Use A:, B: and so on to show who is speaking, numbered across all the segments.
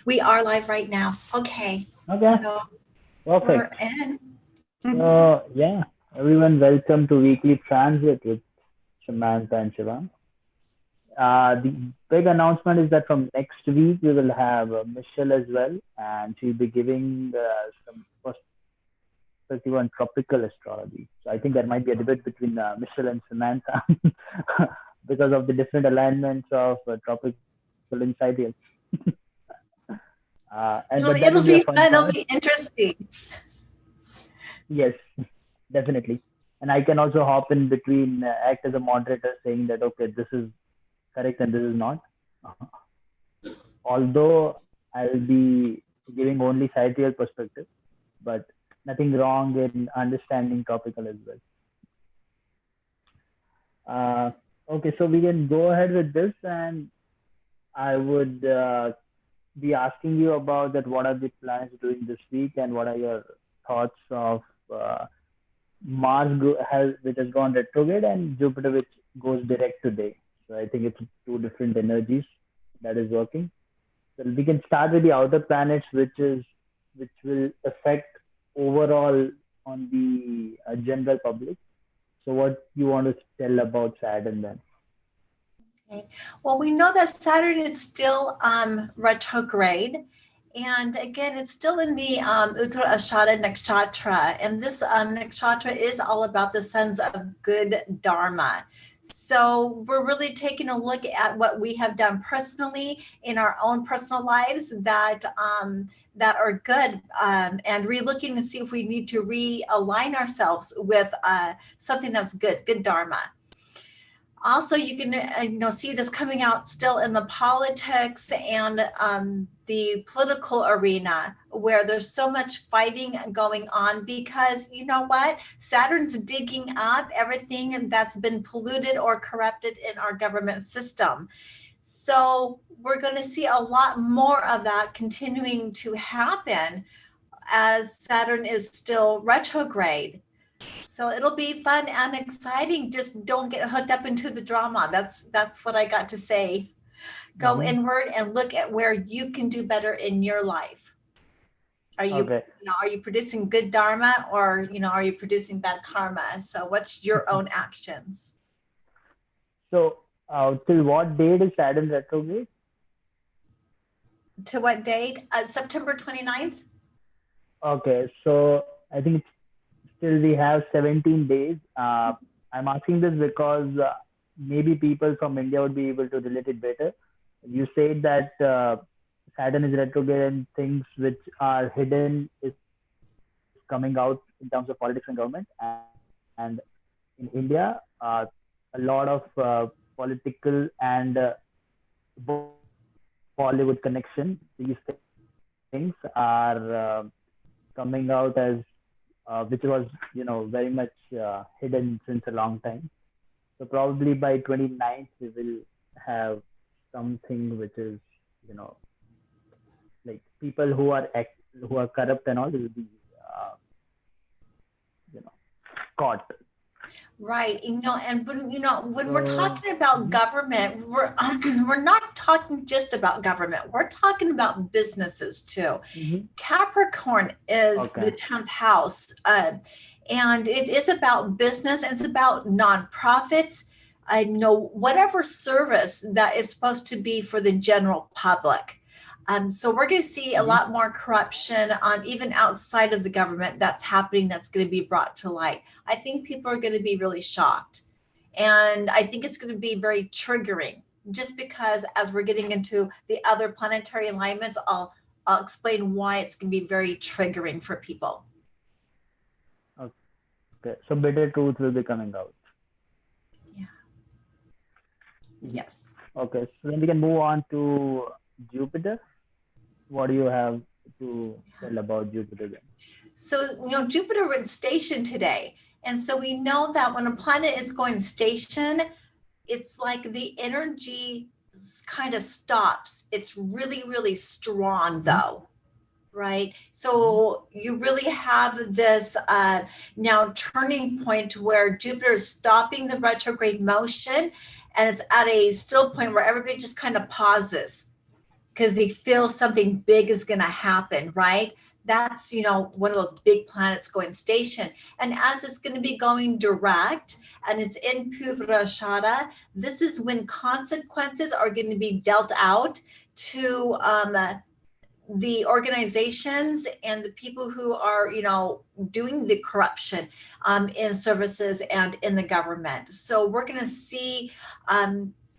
A: We are live right now. Okay.
B: Okay,
A: So we're
B: perfect.
A: in.
B: So, yeah, everyone, welcome to Weekly Transit with Samantha and Shivang. The big announcement is that from next week we will have Michelle as well, and she'll be giving some perspective on tropical astrology. So, I think there might be a debate between Michelle and Samantha because of the different alignments of tropical insight here. And but that will be
A: It'll
B: a
A: be
B: fun
A: fun.
B: part.
A: It'll be interesting.
B: Yes, definitely. And I can also hop in between, act as a moderator, saying that okay, this is correct and this is not. Although I'll be giving only sidereal perspective, but nothing wrong in understanding topical as well. Okay, so we can go ahead with this, and I would be asking you about that. What are the plans doing this week, and what are your thoughts of uh, which has gone retrograde, and Jupiter, which goes direct today. So I think it's two different energies that is working. So we can start with the outer planets, which will affect overall on the general public. So what you want to tell about Saturn then?
A: Okay. Well, we know that Saturn is still retrograde. And again, it's still in the Uttara Ashada Nakshatra. And this nakshatra is all about the sons of good Dharma. So we're really taking a look at what we have done personally in our own personal lives that are good, and re-looking to see if we need to realign ourselves with something that's good Dharma. Also, you can see this coming out still in the politics and the political arena, where there's so much fighting going on, because you know what, Saturn's digging up everything that's been polluted or corrupted in our government system. So we're going to see a lot more of that continuing to happen as Saturn is still retrograde. So it'll be fun and exciting. Just don't get hooked up into the drama. That's what I got to say. Go
B: Hmm.
A: inward and look at where you can do better in your life. Are you,
B: Okay.
A: are you producing good dharma, or are you producing bad karma? So what's your own actions?
B: So till what date is Saturn retrograde?
A: To what date? September 29th.
B: Okay, so I think it's still we have 17 days. I'm asking this because maybe people from India would be able to relate it better. You said that Saturn is retrograde and things which are hidden is coming out in terms of politics and government. And in India, a lot of political and Bollywood connection. These things are coming out as which was very much hidden since a long time. So probably by 29th we will have something which is you know like people who are corrupt and all will be uh, you know caught.
A: Right. And when we're
B: So
A: talking about
B: mhm,
A: government, we're we're not talking just about government. We're talking about businesses too.
B: mhm,
A: Capricorn is the
B: okay.
A: 10th house, and it is about business. It's about nonprofits. I know whatever service that is supposed to be for the general public. So we're going to see a
B: Mhm.
A: lot more corruption, even outside of the government, that's happening. That's going to be brought to light. I think people are going to be really shocked, and I think it's going to be very triggering. Just because, as we're getting into the other planetary alignments, I'll explain why it's going to be very triggering for people.
B: Okay. So bitter truth will be coming out.
A: Yeah.
B: Mhm.
A: Yes.
B: Okay. So then we can move on to Jupiter. What do you have to tell about Jupiter then?
A: So, Jupiter went station today. And so we know that when a planet is going station, it's like the energy kind of stops. It's really, really strong,
B: Mhm,
A: though. Right.
B: mhm,
A: So you really have this now turning point where Jupiter is stopping the retrograde motion, and it's at a still point where everybody just kind of pauses, because they feel something big is going to happen, right? That's, one of those big planets going station. And as it's going to be going direct and it's in Purvashara, this is when consequences are going to be dealt out to the organizations and the people who are, doing the corruption in services and in the government. So we're going to see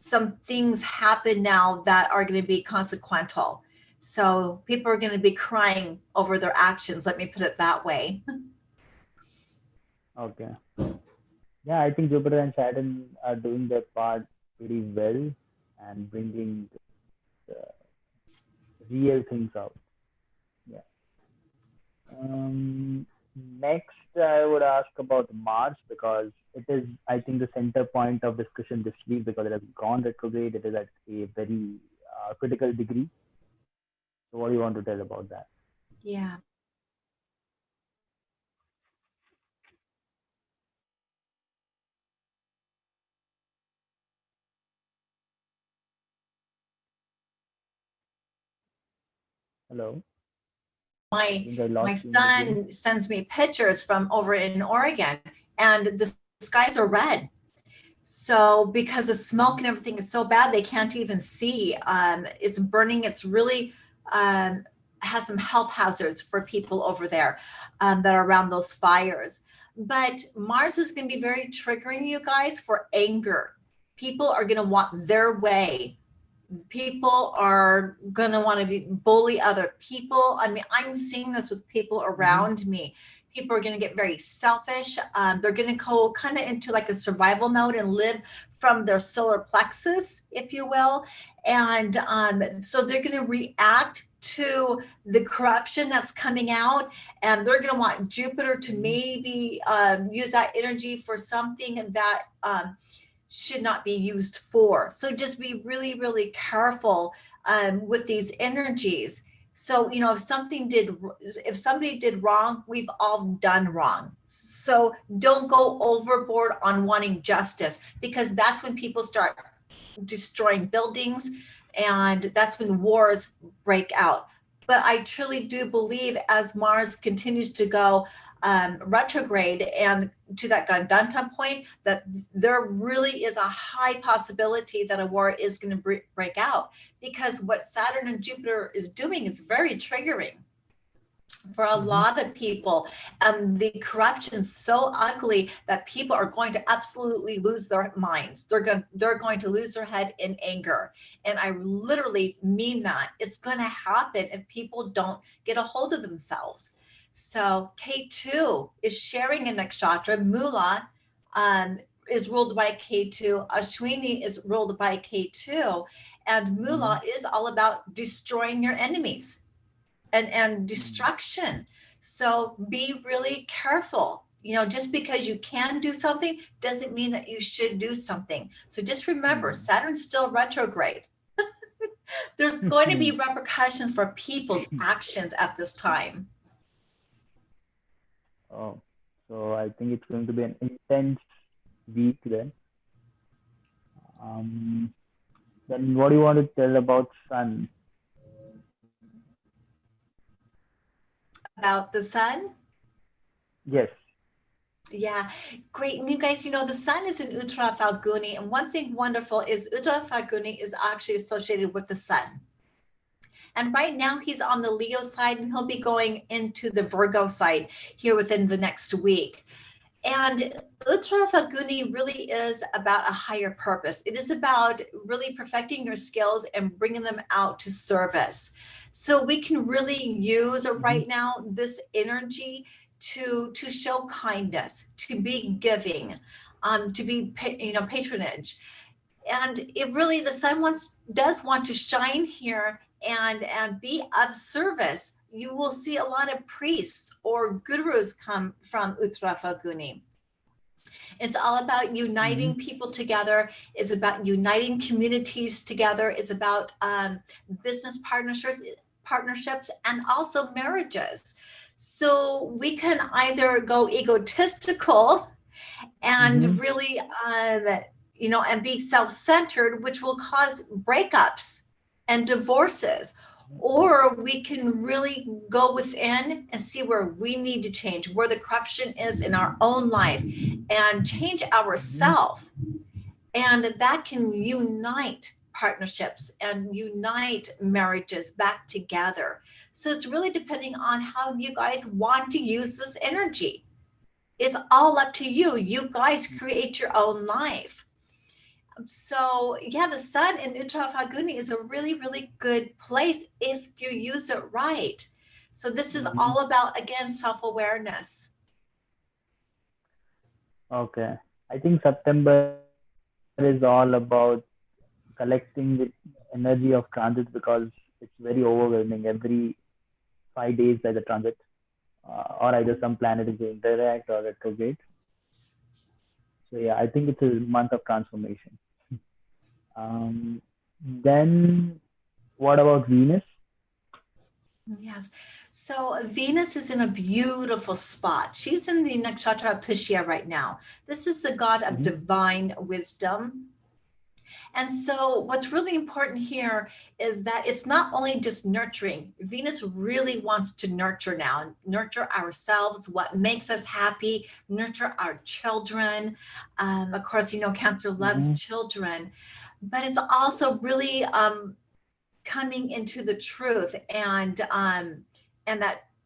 A: some things happen now that are going to be consequential. So people are going to be crying over their actions. Let me put it that way.
B: Okay. Yeah, I think Jupiter and Saturn are doing their part pretty well and bringing real things out. Yeah. Um, Next, I would ask about Mars because it is, I think, the center point of discussion this week because it has gone retrograde. It is at a very critical degree. So, what do you want to tell about that?
A: Yeah.
B: Hello, I
A: my
B: think I
A: my
B: lost you in between.
A: son sends me pictures from over in Oregon, and the skies are red. So because the smoke and everything is so bad, they can't even see. It's burning. It's really um, has some health hazards for people over there that are around those fires. But Mars is going to be very triggering, you guys, for anger. People are going to want their way. People are going to want to be bully other people. I mean, I'm seeing this with people
B: Mm-hmm.
A: around me. People are going to get very selfish. They're going to go kind of into like a survival mode and live from their solar plexus, if you will. And so they're going to react to the corruption that's coming out, and they're going to want Jupiter to
B: Mm-hmm.
A: maybe use that energy for something that should not be used for. So just be really, really careful with these energies. So, if somebody did wrong, we've all done wrong. So don't go overboard on wanting justice, because that's when people start destroying buildings, and that's when wars break out. But I truly do believe as Mars continues to go retrograde and to that Gandanta point, that there really is a high possibility that a war is going to break out, because what Saturn and Jupiter is doing is very triggering for a
B: Mm-hmm.
A: lot of people. And the corruption's so ugly that people are going to absolutely lose their minds. They're going to lose their head in anger. And I literally mean that. It's going to happen if people don't get a hold of themselves. So K2 is sharing a nakshatra. Mula um, is ruled by K2. Ashwini is ruled by K2. And
B: Mm-hmm.
A: Mula is all about destroying your enemies and destruction. So be really careful. Just because you can do something doesn't mean that you should do something. So just remember, Saturn's still retrograde. There's going to
B: Mm-hmm.
A: be repercussions for people's actions at this time.
B: Oh, so I think it's going to be an intense week then. Um, then what do you want to tell about Sun?
A: About the sun.
B: Yes.
A: Yeah, great. And you guys, the sun is in Uttara Falguni. And one thing wonderful is Uttara Falguni is actually associated with the sun. And right now he's on the Leo side, and he'll be going into the Virgo side here within the next week. And Uttara Falguni really is about a higher purpose. It is about really perfecting your skills and bringing them out to service. So we can really use
B: Mm-hmm.
A: right now this energy to show kindness, to be giving, to be patronage. And it really, the sun does want to shine here and be of service. You will see a lot of priests or gurus come from Uttara Falguni. It's all about
B: Mm-hmm.
A: uniting people together. It's about uniting communities together. It's about business partnerships, and also marriages. So we can either go egotistical
B: Mm-hmm.
A: and really, and be self-centered, which will cause breakups. and divorces. Or we can really go within and see where we need to change, where the corruption is in our own life, and change
B: Mm-hmm.
A: ourselves. And that can unite partnerships and unite marriages back together. So it's really depending on how you guys want to use this energy. It's all up to you. You guys create your own life. So yeah, the sun in Uttara Falguni is a really, really good place if you use it right. So this is
B: Mm-hmm.
A: all about, again, self-awareness.
B: Okay. I think September is all about collecting the energy of transit because it's very overwhelming. Every 5 days there's a transit, or either some planet is going direct or retrograde. So yeah, I think it's a month of transformation. Um, then what about Venus?
A: Yes. So Venus is in a beautiful spot. She's in the nakshatra Pushya right now. This is the god of
B: Mm-hmm.
A: divine wisdom. And so, what's really important here is that it's not only just nurturing. Venus really wants to nurture now, nurture ourselves, what makes us happy, nurture our children. Of course, Cancer loves
B: Mm-hmm.
A: children, but it's also really coming into the truth, and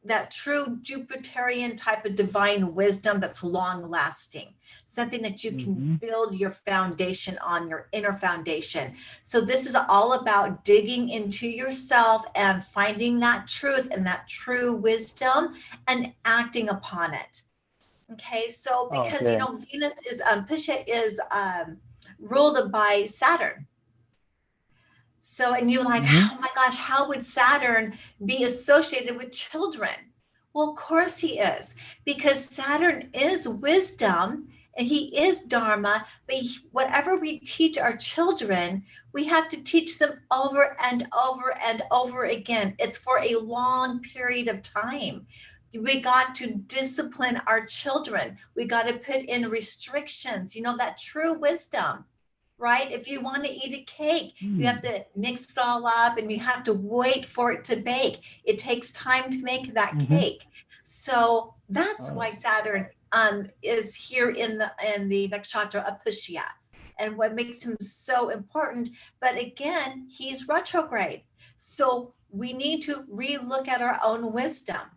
A: that true Jupiterian type of divine wisdom that's long lasting, something that you can
B: Mm-hmm.
A: build your foundation on, your inner foundation. So this is all about digging into yourself and finding that truth and that true wisdom and acting upon it. Okay, so because
B: Okay.
A: Venus is Pisha is ruled by Saturn. So, and you're like,
B: Mm-hmm.
A: oh my gosh, how would Saturn be associated with children? Well, of course he is, because Saturn is wisdom and he is Dharma. But whatever we teach our children, we have to teach them over and over and over again. It's for a long period of time. We got to discipline our children. We got to put in restrictions, that true wisdom, right? If you want to eat a cake, you have
B: Hmm.
A: to mix it all up and you have to wait for it to bake. It takes time to make that
B: Mm-hmm.
A: cake. So that's
B: Oh.
A: why Saturn is here in the nakshatra of Pushya, and what makes him so important. But again, he's retrograde. So we need to relook at our own wisdom,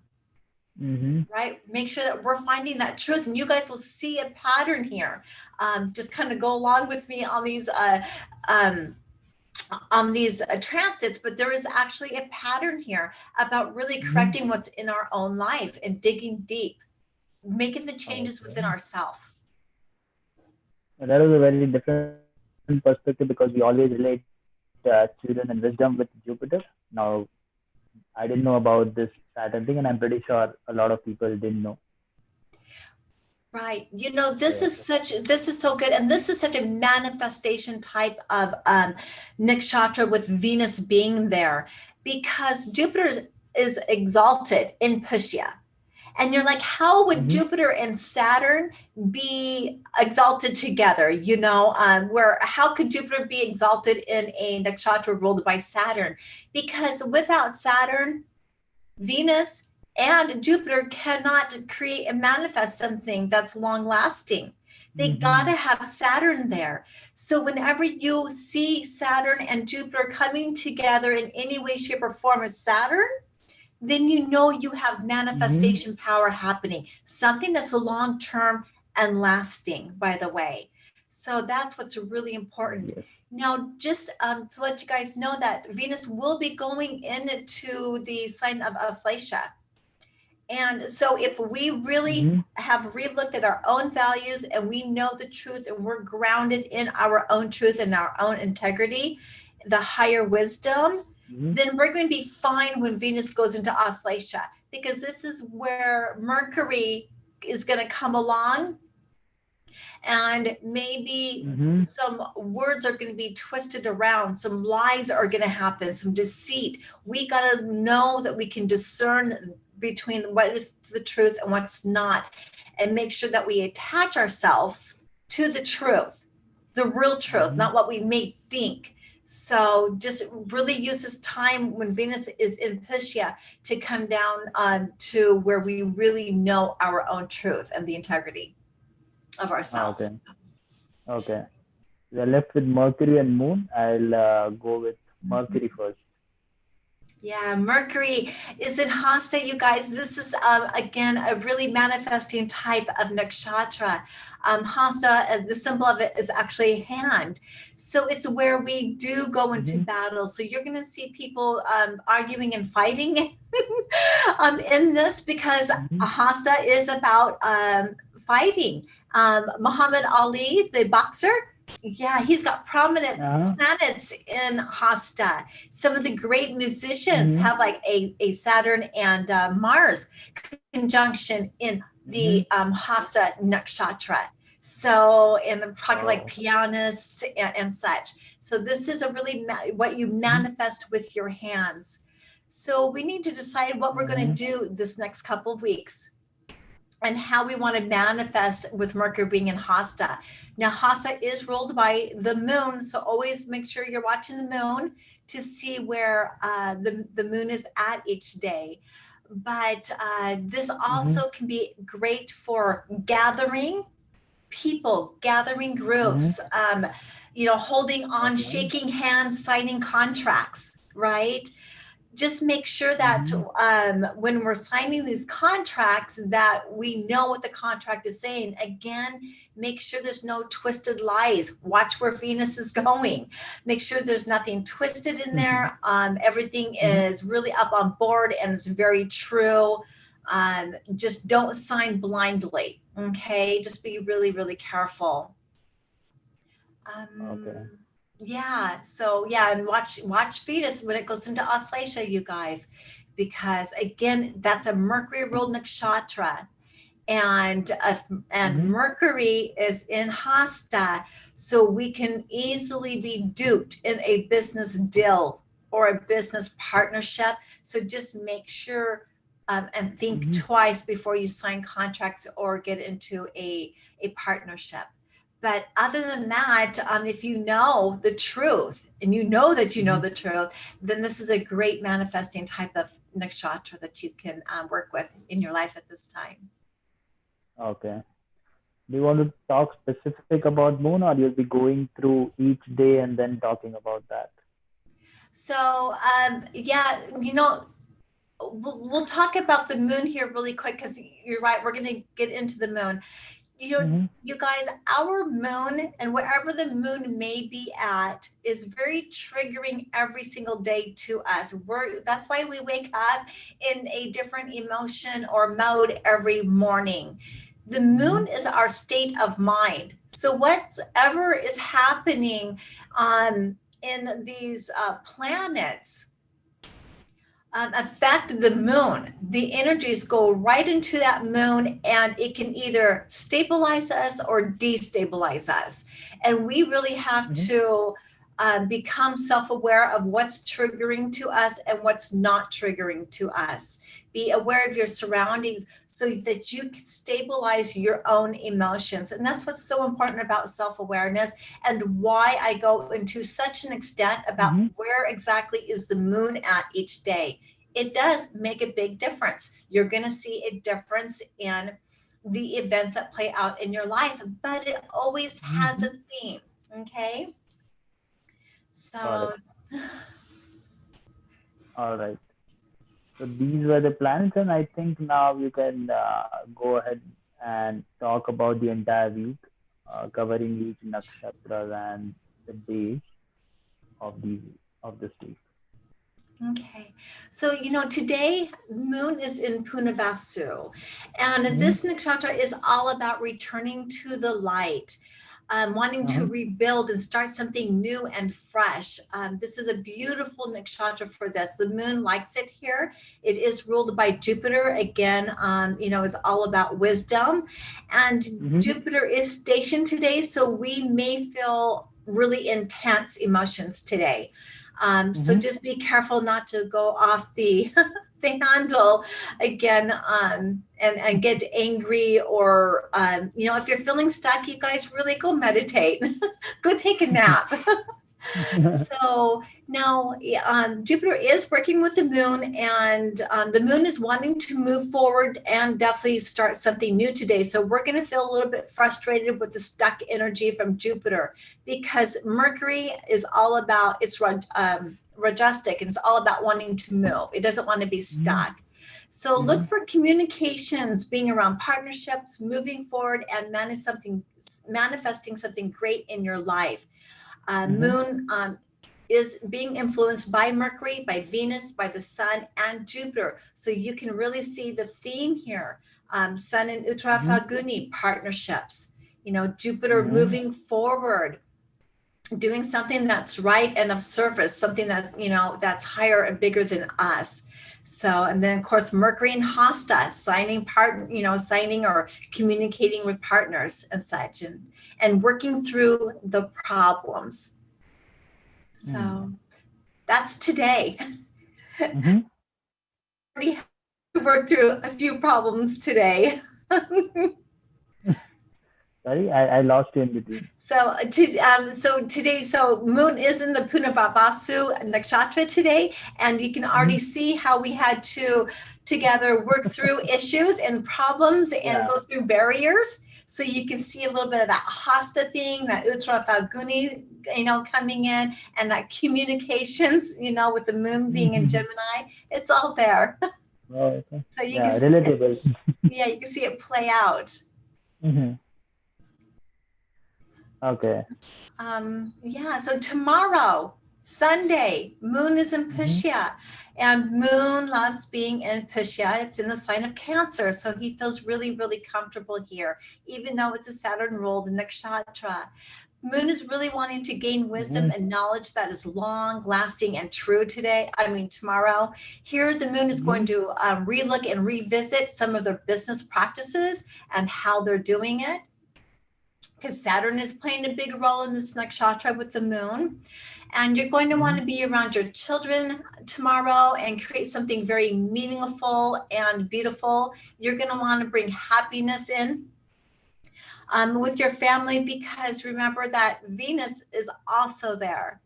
B: Mm-hmm.
A: right? Make sure that we're finding that truth, and you guys will see a pattern here. Just kind of go along with me um, on these transits, but there is actually a pattern here about really
B: Mm-hmm.
A: correcting what's in our own life and digging deep, making the changes within
B: Okay.
A: ourselves.
B: That was a very different perspective because we always relate children and wisdom with Jupiter. Now, I didn't know about this Saturn thing, and I'm pretty sure a lot of people didn't know.
A: Right.
B: So yeah.
A: This is so good. And this is such a manifestation type of nakshatra with Venus being there, because Jupiter is exalted in Pushya. And you're like, how would
B: Mm-hmm.
A: Jupiter and Saturn be exalted together? Where how could Jupiter be exalted in a nakshatra ruled by Saturn? Because without Saturn, Venus and Jupiter cannot create and manifest something that's long lasting. They got
B: Mm-hmm.
A: to have Saturn there. So whenever you see Saturn and Jupiter coming together in any way, shape, or form as Saturn, then you know you have
B: Mm-hmm.
A: manifestation power happening, something that's long term and lasting, by the way. So that's what's really important.
B: Yes.
A: Now, just to let you guys know that Venus will be going into the sign of Aslesha. And so, if we really
B: Mm-hmm.
A: have relooked at our own values and we know the truth and we're grounded in our own truth and our own integrity, the higher wisdom,
B: Mm-hmm.
A: then we're going to be fine when Venus goes into Aslesha, because this is where Mercury is going to come along, and maybe
B: Mm-hmm.
A: some words are going to be twisted around, some lies are going to happen, some deceit. We got to know that we can discern between what is the truth and what's not, and make sure that we attach ourselves to the truth, the real truth,
B: Mm-hmm.
A: not what we may think. So just really use this time when Venus is in Pushya to come down to where we really know our own truth and the integrity of ourselves.
B: Okay. Okay. We are left with Mercury and Moon. I'll go with Mercury first.
A: Yeah, Mercury is in Hasta, you guys. This is, again, a really manifesting type of nakshatra. Hasta, the symbol of it is actually a hand. So it's where we do go into
B: Mm-hmm.
A: battle. So you're going to see people arguing and fighting in this because
B: Mm-hmm.
A: Hasta is about fighting. Muhammad Ali, the boxer, yeah, he's got prominent
B: Uh-huh.
A: planets in Hasta. Some of the great musicians
B: Mm-hmm.
A: have like a Saturn and Mars conjunction in the
B: Mm-hmm.
A: Hasta nakshatra. So, and I'm talking like
B: Oh.
A: pianists and such. So this is a really what you
B: Mm-hmm.
A: manifest with your hands. So we need to decide what we're going to
B: Mm-hmm.
A: do this next couple of weeks and how we want to manifest with Mercury being in Hasta. Now, Hasta is ruled by the moon, so always make sure you're watching the moon to see where the moon is at each day. But this
B: Mm-hmm.
A: also can be great for gathering people, gathering
B: Mm-hmm.
A: groups, holding on,
B: Okay.
A: shaking hands, signing contracts, right? Just make sure that
B: Mm-hmm.
A: when we're signing these contracts that we know what the contract is saying. Again, make sure there's no twisted lies. Watch where Venus is going. Make sure there's nothing twisted in
B: Mm-hmm.
A: there. Everything
B: Mm-hmm.
A: is really up on board and it's very true. Just don't sign blindly. Okay, just be really, really careful.
B: Okay.
A: um yeah, so yeah, and watch Venus when it goes into Auslasia, you guys, because again, that's a Mercury ruled nakshatra, and and
B: Mm-hmm.
A: Mercury is in Hasta, so we can easily be duped in a business deal or a business partnership. So just make sure and think
B: Mm-hmm.
A: twice before you sign contracts or get into a partnership. But other than that, if you know the truth and you know that you know
B: Mm-hmm.
A: the truth, then this is a great manifesting type of nakshatra that you can work with in your life at this time.
B: Okay. Do you want to talk specific about Moon, or you'll be going through each day and then talking about that?
A: So, yeah, we'll talk about the moon here really quick because you're right. We're going to get into the moon.
B: Mm-hmm.
A: You guys, our moon and wherever the moon may be at is very triggering every single day to us. That's why we wake up in a different emotion or mode every morning. The
B: Mm-hmm.
A: moon is our state of mind. So whatever is happening in these planets affect the moon. The energies go right into that moon and it can either stabilize us or destabilize us. And we really have
B: Mm-hmm.
A: to become self aware of what's triggering to us and what's not triggering to us. Be aware of your surroundings so that you can stabilize your own emotions. And that's what's so important about self awareness and why I go into such an extent about
B: Mm-hmm.
A: where exactly is the moon at each day. It does make a big difference. You're going to see a difference in the events that play out in your life, but it always has
B: Mm-hmm.
A: a theme. Okay.
B: Got
A: So,
B: it. All right. So these were the planets, and I think now you can go ahead and talk about the entire week, covering each nakshatra and the days of the of this week.
A: okay. So, today moon is in Punavasu, and
B: Mm-hmm.
A: this nakshatra is all about returning to the light, wanting to
B: Uh-huh.
A: rebuild and start something new and fresh. This is a beautiful nakshatra for this. The moon likes it here. It is ruled by Jupiter. Again, is all about wisdom. And
B: Mm-hmm.
A: Jupiter is stationed today, so we may feel really intense emotions today. So
B: Mm-hmm.
A: just be careful not to go off the the handle again, and get angry, or if you're feeling stuck, you guys really go meditate. Go take a nap. So now Jupiter is working with the moon, and the moon is wanting to move forward and definitely start something new today. So we're going to feel a little bit frustrated with the stuck energy from Jupiter, because Mercury is all about, it's rajastic, and it's all about wanting to move. It doesn't want to be
B: Mhm.
A: stuck. So look
B: Mhm.
A: for communications, being around partnerships, moving forward, and manifesting something great in your life.
B: Mhm.
A: Moon is being influenced by Mercury, by Venus, by the Sun, and Jupiter. So you can really see the theme here. Sun and Uttara
B: Mhm.
A: Falguni, partnerships. Jupiter
B: Mhm.
A: moving forward, doing something that's right and of service, something that's higher and bigger than us. So, and then of course Mercury and Hasta, signing or communicating with partners and such, and working through the problems.
B: Mm.
A: So that's today.
B: Mhm.
A: Already had to work through a few problems today.
B: Sorry, I lost you in between.
A: So today, so Moon is in the Punavavasu nakshatra today, and you can already
B: Mhm.
A: see how we had to together work through issues and problems and
B: Yeah.
A: go through barriers. So you can see a little bit of that hasta thing, that Uttara Falguni, coming in, and that communications, with the Moon being in
B: Mhm.
A: Gemini. It's all there.
B: Oh, okay.
A: So you can
B: Yeah,
A: see it.
B: relatable.
A: Yeah, you can see it play out.
B: Mhm. Okay.
A: Yeah, so tomorrow, Sunday, Moon is in
B: Mhm.
A: Pushya, and Moon loves being in Pushya. It's in the sign of Cancer, so he feels really, really comfortable here, even though it's a Saturn ruled nakshatra. Moon is really wanting to gain wisdom
B: Mhm.
A: and knowledge that is long lasting and true today. I mean, tomorrow. Here, the moon is going
B: Mhm.
A: to relook and revisit some of their business practices and how they're doing it, because Saturn is playing a big role in this nakshatra with the moon. And you're going to want
B: Mhm.
A: to be around your children tomorrow and create something very meaningful and beautiful. You're going to want to bring happiness in with your family, because remember that Venus is also there.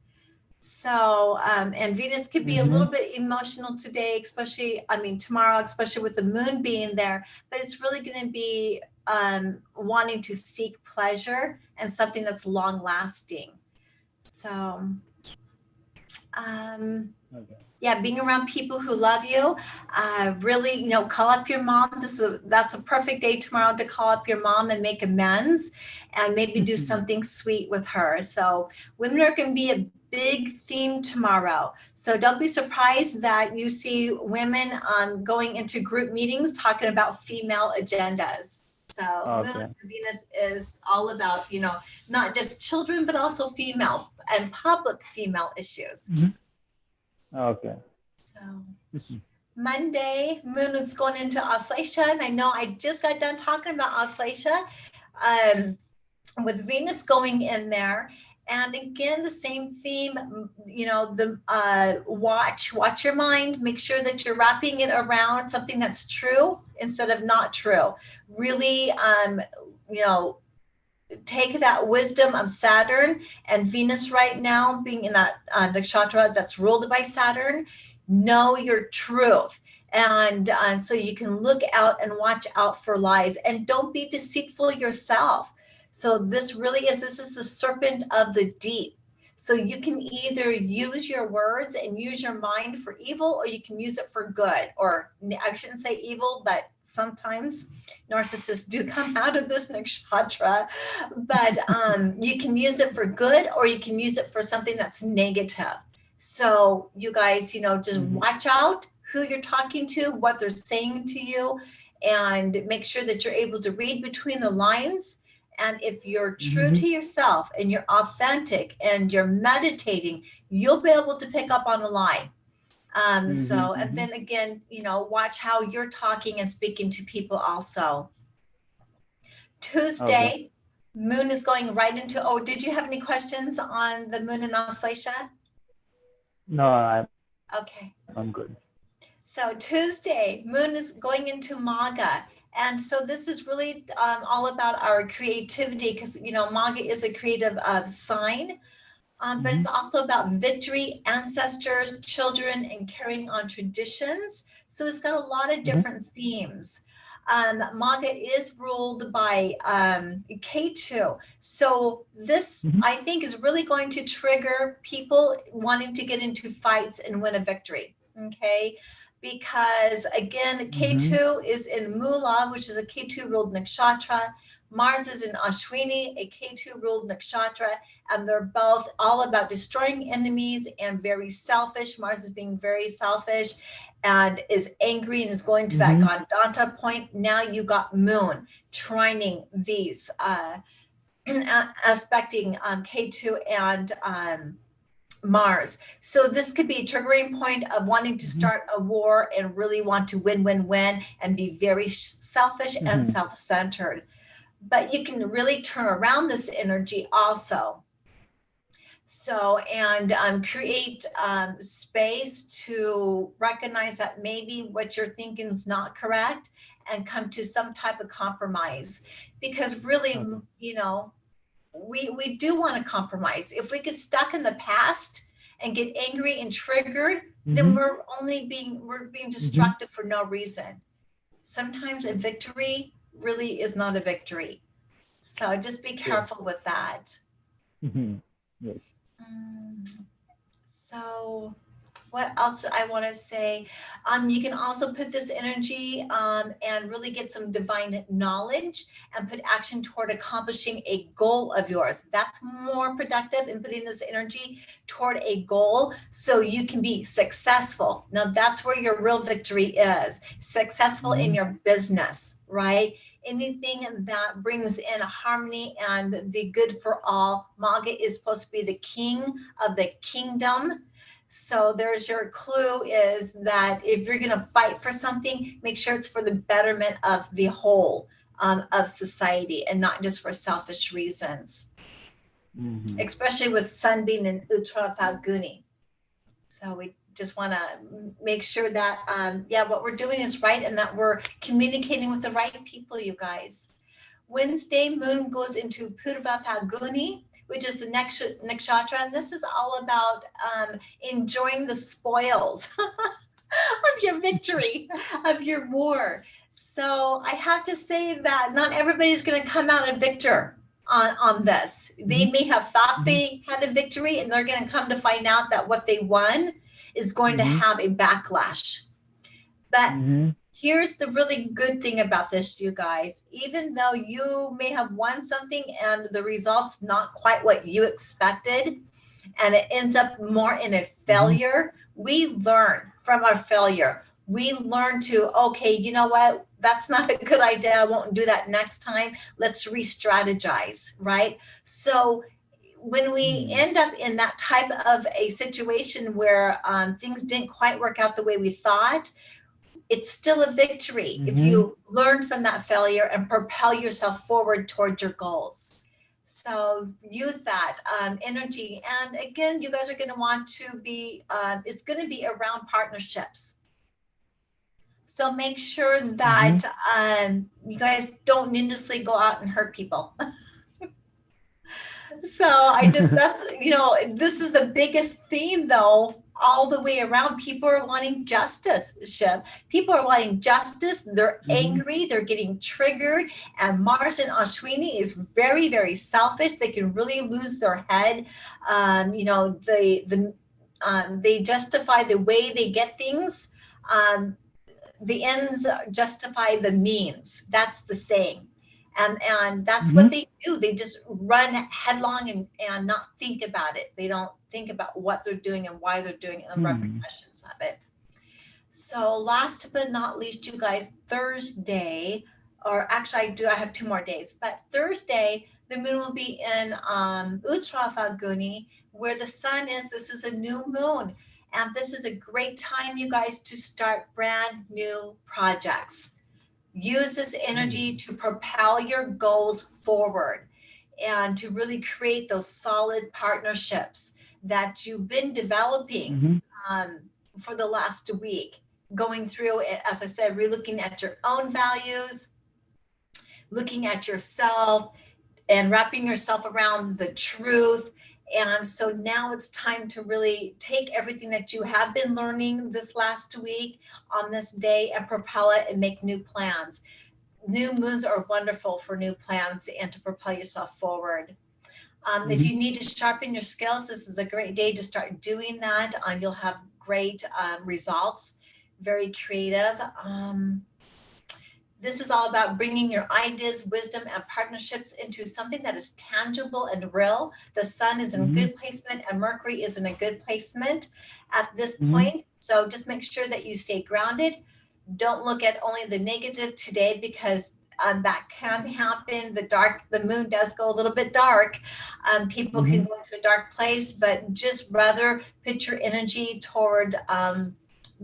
A: So, and Venus could be a little
B: Mhm.
A: bit emotional today, especially, I mean, tomorrow, especially with the moon being there, but it's really going to be wanting to seek pleasure and something that's long lasting. So, um,
B: Okay.
A: yeah, being around people who love you, really, call up your mom. That's a perfect day tomorrow to call up your mom and make amends, and maybe do something sweet with her. So women are going to be a big theme tomorrow. So don't be surprised that you see women going into group meetings talking about female agendas. So Moon
B: Okay.
A: and Venus is all about, not just children, but also female and public female issues.
B: Mhm. Okay.
A: So Monday, Moon is going into Auslasia, and I know I just got done talking about Auslasia, um, with Venus going in there. And again, the same theme, the watch your mind, make sure that you're wrapping it around something that's true instead of not true. Really, you know, take that wisdom of Saturn and Venus right now, being in that nakshatra that's ruled by Saturn. Know your truth. And so you can look out and watch out for lies, and don't be deceitful yourself. So this is the serpent of the deep. So you can either use your words and use your mind for evil, or you can use it for good. Or I shouldn't say evil, but sometimes narcissists do come out of this nakshatra. But you can use it for good, or you can use it for something that's negative. So you guys, just
B: Mhm.
A: watch out who you're talking to, what they're saying to you, and make sure that you're able to read between the lines. And if you're true
B: Mhm.
A: to yourself and you're authentic and you're meditating, you'll be able to pick up on a lie.
B: Mhm.
A: And
B: Mhm.
A: then again, watch how you're talking and speaking to people also.
B: Okay.
A: Tuesday, moon is going right into, oh, did you have any questions on the moon in Auslasia?
B: No, I'm
A: Okay.
B: good.
A: So Tuesday, moon is going into Maga. And so this is really all about our creativity, because, Maga is a creative sign. But it's
B: Mhm.
A: also about victory, ancestors, children, and carrying on traditions. So it's got a lot of
B: Mhm.
A: different themes. Maga is ruled by K2. So this,
B: Mhm.
A: I think, is really going to trigger people wanting to get into fights and win a victory. Okay. Because again,
B: Mhm.
A: K2 is in Mula, which is a K2 ruled nakshatra. Mars is in Ashwini, a K2 ruled nakshatra, and they're both all about destroying enemies and very selfish. Mars is being very selfish and is angry and is going to that
B: Mhm.
A: Gandanta point. Now you got Moon trining these, aspecting K2 and Mars. So this could be a triggering point of wanting to
B: Mhm.
A: start a war and really want to win, win, win, and be very selfish and
B: Mhm.
A: self-centered. But you can really turn around this energy also. So, and create space to recognize that maybe what you're thinking is not correct and come to some type of compromise. Because really,
B: Okay.
A: we do want to compromise. If we get stuck in the past and get angry and triggered, then
B: Mhm.
A: we're being
B: Mhm.
A: destructive for no reason. Sometimes a victory really is not a victory. So just be
B: True.
A: careful with that.
B: Mhm. Yes.
A: Mm, So what else I want to say? You can also put this energy and really get some divine knowledge and put action toward accomplishing a goal of yours. That's more productive in putting this energy toward a goal so you can be successful. Now, that's where your real victory is, successful in
B: Mhm.
A: your business, right? Anything that brings in harmony and the good for all. Maga is supposed to be the king of the kingdom. So there's your clue, is that if you're going to fight for something, make sure it's for the betterment of the whole, of society, and not just for selfish reasons,
B: Mhm.
A: especially with Sun being in Uttara Falguni. So we just want to make sure that, yeah, what we're doing is right and that we're communicating with the right people, you guys. Wednesday, moon goes into Purva Falguni, which is the next nakshatra, and this is all about enjoying the spoils of your victory, of your war. So I have to say that not everybody's going to come out a victor on this. They
B: Mhm.
A: may have thought
B: Mhm.
A: they had a victory, and they're going to come to find out that what they won is going to
B: Mhm.
A: have a backlash. But
B: Mhm.
A: here's the really good thing about this, you guys. Even though you may have won something and the results not quite what you expected, and it ends up more in a
B: Mhm.
A: failure, we learn from our failure. We learn to, okay, you know what? That's not a good idea. I won't do that next time. Let's re strategize, right? So, when we
B: Mhm.
A: end up in that type of a situation where things didn't quite work out the way we thought, it's still a victory if
B: Mhm.
A: you learn from that failure and propel yourself forward towards your goals. So use that energy. And again, you guys are going to want to be, it's going to be around partnerships. So make sure that
B: Mhm.
A: you guys don't needlessly go out and hurt people. So I just, that's, this is the biggest theme though, all the way around. People are wanting justice, Shiv. People are wanting justice. They're
B: Mhm.
A: angry. They're getting triggered. And Mars and Ashwini is very, very selfish. They can really lose their head. They justify the way they get things. Um, the ends justify the means. That's the saying. And that's what
B: Mhm.
A: they do. They just run headlong and not think about it. They don't think about what they're doing and why they're doing it and the
B: Mhm.
A: repercussions of it. So last but not least, you guys, Thursday, or actually I have 2 more days, but Thursday, the moon will be in Uttara Falguni, where the sun is. This is a new moon. And this is a great time, you guys, to start brand new projects. Use this energy
B: Mhm.
A: to propel your goals forward and to really create those solid partnerships that you've been developing
B: Mhm.
A: um, for the last week. Going through it, as I said, relooking at your own values, looking at yourself, and wrapping yourself around the truth And so now it's time to really take everything that you have been learning this last week on this day and propel it and make new plans. New moons are wonderful for new plans and to propel yourself forward. If you need to sharpen your skills, this is a great day to start doing that. You'll have great results, very creative. This is all about bringing your ideas, wisdom, and partnerships into something that is tangible and real. The sun is in good placement and Mercury is in a good placement at this point. So just make sure that you stay grounded. Don't look at only the negative today because that can happen. The moon does go a little bit dark. People can go into a dark place, but just rather put your energy toward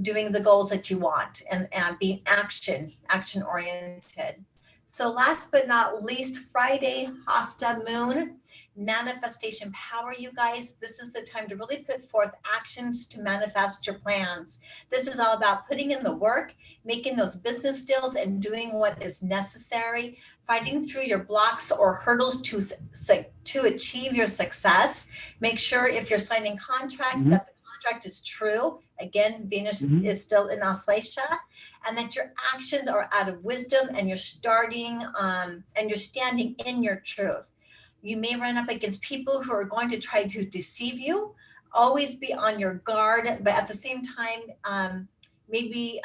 A: doing the goals that you want and being action oriented. So last but not least, Friday, Hasta Moon, manifestation power, you guys. This is the time to really put forth actions to manifest your plans. This is all about putting in the work, making those business deals and doing what is necessary, fighting through your blocks or hurdles to achieve your success. Make sure if you're signing contracts that the contract is true. Again, Venus is still in Auslasia, and that your actions are out of wisdom and you're starting and you're standing in your truth. You may run up against people who are going to try to deceive you. Always be on your guard, but at the same time, maybe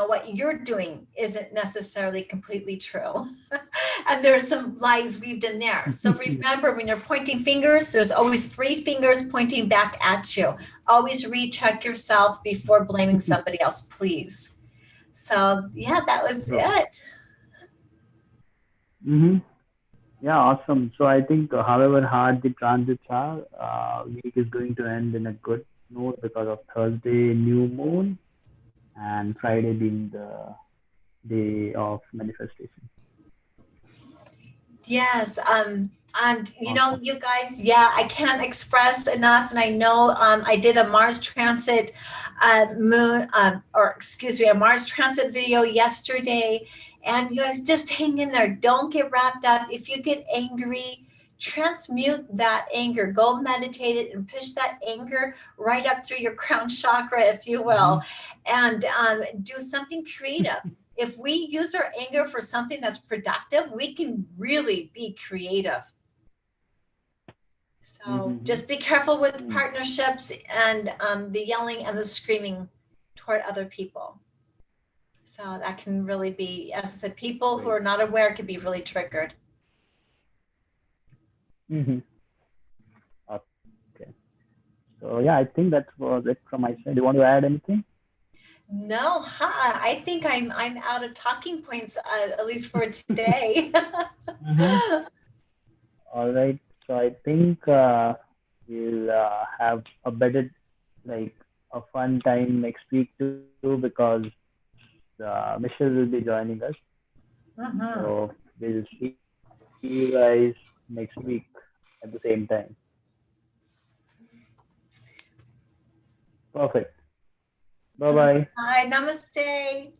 A: what you're doing isn't necessarily completely true. And there's some lies weaved in there. So remember, when you're pointing fingers, there's always 3 fingers pointing back at you. Always recheck yourself before blaming somebody else, please. So yeah, that was it.
B: Yeah, awesome. So I think however hard the transits are, week is going to end in a good note because of Thursday new moon and Friday being the day of manifestation.
A: Yes. And you guys, yeah, I can't express enough. And I know I did a Mars transit a Mars transit video yesterday. And you guys just hang in there. Don't get wrapped up. If you get angry, transmute that anger. Go meditate it and push that anger right up through your crown chakra, if you will, and do something creative. If we use our anger for something that's productive, we can really be creative. So just be careful with partnerships and the yelling and the screaming toward other people. So that can really be, as I said, people who are not aware can be really triggered.
B: Okay. So yeah, I think that was it from my side. Do you want to add anything?
A: No, I think I'm out of talking points, at least for today.
B: All right. So I think we'll have a better, a fun time next week too, because Michelle will be joining us. So we'll see you guys next week at the same time. Perfect. Bye-bye.
A: Bye. Namaste.